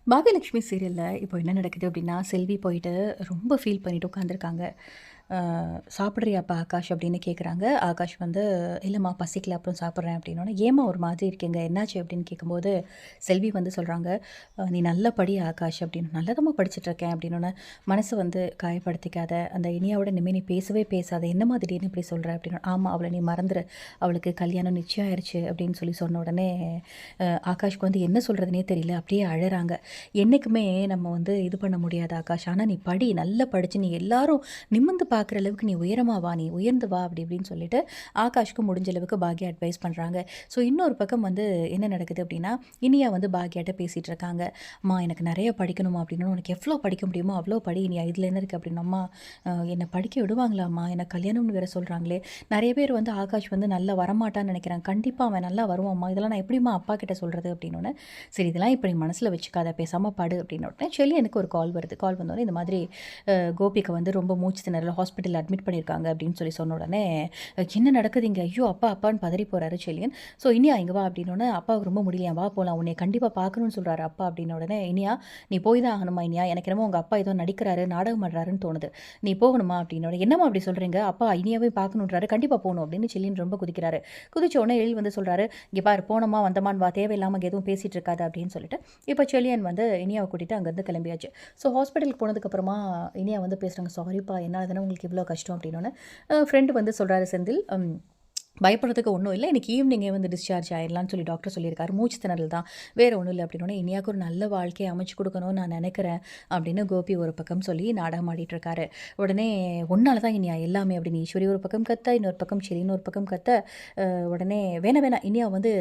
பாகியலட்சுமி சீரியல்ல இப்போ என்ன நடக்குது அப்படின்னா, செல்வி போயிட்டு ரொம்ப ஃபீல் பண்ணிட்டு உட்காந்துருக்காங்க. "சாப்பிடுறியாப்பா ஆகாஷ்?" அப்படின்னு கேட்குறாங்க. ஆகாஷ் வந்து, "இல்லம்மா பசிக்கல, அப்புறம் சாப்பிட்றேன்." அப்படின்னோனே, "ஏம்மா ஒரு மாதிரி இருக்கீங்க? என்னாச்சு?" அப்படின்னு கேட்கும்போது, செல்வி வந்து சொல்கிறாங்க, "நீ நல்லா படி ஆகாஷ்." அப்படின்னு. "நல்லதாம்மா படிச்சுட்ருக்கேன்." அப்படின்னோனே, "மனசை வந்து காயப்படுத்திக்காத. அந்த இனியாவோட இனிமே நீ பேசவே பேசாத. என்னம்மா திடீர்னு இப்படி சொல்ற?" அப்படின்னு. "ஆமா, அவளை நீ மறந்துரு. அவளுக்கு கல்யாணம் நிச்சயம் ஆயிருச்சு." அப்படின்னு சொல்லி சொன்ன உடனே, ஆகாஷ்க்கு வந்து என்ன சொல்கிறதுனே தெரியல. அப்படியே அழறாங்க. என்னைக்குமே நம்ம வந்து இது பண்ண முடியாது ஆகாஷ். ஆனா நீ படி, நல்லா படிச்சு நீ எல்லாரும் நிமிர்ந்து பார்க்குற அளவுக்கு நீ உயரமா வா, நீ உயர்ந்து வா அப்படி இப்படின்னு சொல்லிட்டு ஆகாஷ்க்கு முடிஞ்ச அளவுக்கு பாக்யா அட்வைஸ் பண்ணுறாங்க. ஸோ இன்னொரு பக்கம் வந்து என்ன நடக்குது அப்படின்னா, இனியா வந்து பாக்யாட்ட பேசிகிட்டு இருக்காங்க. "அம்மா எனக்கு நிறைய படிக்கணுமா?" அப்படின்னு. "உனக்கு எவ்வளோ படிக்க முடியுமோ அவ்வளோ படி. இனியா இதில் என்ன இருக்குது?" அப்படின்னு. "அம்மா என்னை படிக்க விடுவாங்களாம்மா? எனக்கு கல்யாணம்னு வேற சொல்கிறாங்களே." நிறைய பேர் வந்து ஆகாஷ் வந்து நல்லா வரமாட்டான்னு நினைக்கிறாங்க. "கண்டிப்பாக அவன் நல்லா வருவான்மா. இதெல்லாம் நான் எப்படிம்மா அப்பா கிட்ட சொல்கிறது?" அப்படின்னு. "சரி இதெல்லாம் இப்ப நீ மனசுல வச்சுக்காத. பேசாம படு." அப்படின்ன உடனே எனக்கு ஒரு கால் வருது. கால் வந்தோனே இந்த மாதிரி கோபிக்கு வந்து ரொம்ப மூச்சு திணறல் ஹாஸ்பிட்டல்ல அட்மிட் பண்ணியிருக்காங்க அப்படின்னு சொல்லி சொன்ன உடனே, என்ன நடக்குது இங்க? ஐயோ! அப்பா அப்பான்னு பதறி போறாரு செல்லியன். ஸோ இனியா இங்க வா அப்படின்னோனே, அப்பாவுக்கு ரொம்ப முடியலையாம். வா போலாம். உன்னைய கண்டிப்பா பார்க்கணும்னு சொல்றாரு அப்பா அப்படின்ன உடனே, இனியா நீ போய் தான் ஆகணுமா இனியா? எனக்கு என்னமோ உங்க அப்பா ஏதோ நடிக்கிறாரு, நாடகம் ஆடுறாருன்னு தோணுது. நீ போகணுமா அப்படின்னோனே, என்னம்மா அப்படி சொல்றீங்க? அப்பா இனியாவே பார்க்கணுன்றாரு. கண்டிப்பா போணும் அப்படின்னு செல்லியன் ரொம்ப குதிக்கிறாரு. குதிச்ச உடனே எழில் வந்து சொல்றாரு, இங்க பாரு போனோமா வந்தோமான்னு வா. தேவையில்லாம இங்க எதுவும் பேசிட்டு இருக்காத அப்படின்னு சொல்லிட்டு, இப்போ செல்லியன் வந்து இனியாவ கூட்டிட்டு அங்கேருந்து கிளம்பியாச்சு. ஸோ ஹாஸ்பிட்டலுக்கு போனதுக்கப்புறமா இனியா வந்து பேசுறாங்க. சாரிப்பா என்னால தானே உங்களுக்கு இவ்வளோ கஷ்டம் அப்படின்னோனே, ஃப்ரெண்டு வந்து சொல்றாரு செந்தில், பயப்படுறதுக்கு ஒன்றும் இல்லை. இன்னைக்கு ஈவினிங்கே வந்து டிஸ்சார்ஜ் ஆயிடலான்னு சொல்லி டாக்டர் சொல்லியிருக்காரு. மூச்சு திணறல் தான். வேற ஒன்றும் இல்ல அப்படின்னோனே, இனியாவுக்கு ஒரு நல்ல வாழ்க்கைய அமைச்சு கொடுக்கணும்னு நான் நினைக்கிறேன் அப்படின்னு கோபி ஒரு பக்கம் சொல்லி நாடகம் ஆடிட்டு இருக்காரு. உடனே உன்னால தான் இனியா எல்லாமே அப்படின்னு ஈஸ்வரி ஒரு பக்கம் கத்த, இன்னொரு பக்கம் ஷெரின்னு ஒரு பக்கம் கத்த, உடனே வேணாம் வேணாம் இனியா வந்து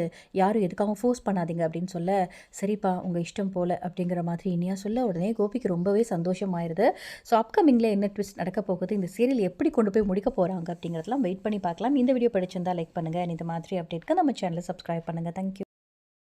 யாரும் எதுக்காகவும் ஃபோர்ஸ் பண்ணாதீங்க அப்படின்னு சொல்ல, சரிப்பா உங்கள் இஷ்டம் போல அப்படிங்கிற மாதிரி இனியா சொல்ல, உடனே கோபிக்கு ரொம்பவே சந்தோஷமாயிருது. ஸோ அப்கமிங்கில் என்ன ட்விஸ்ட் நடக்க போகுது, இந்த சீரியல் எப்படி கொண்டு போய் முடிக்க போகிறாங்க அப்படிங்கிறதெல்லாம் வெயிட் பண்ணி பார்க்கலாம். இந்த வீடியோ பிடிச்சிருந்தா லைக் பண்ணுங்கள். இந்த மாதிரி அப்டேட்க்கு நம்ம சேனலை சப்ஸ்கிரைப் பண்ணுங்கள். தேங்க்யூ.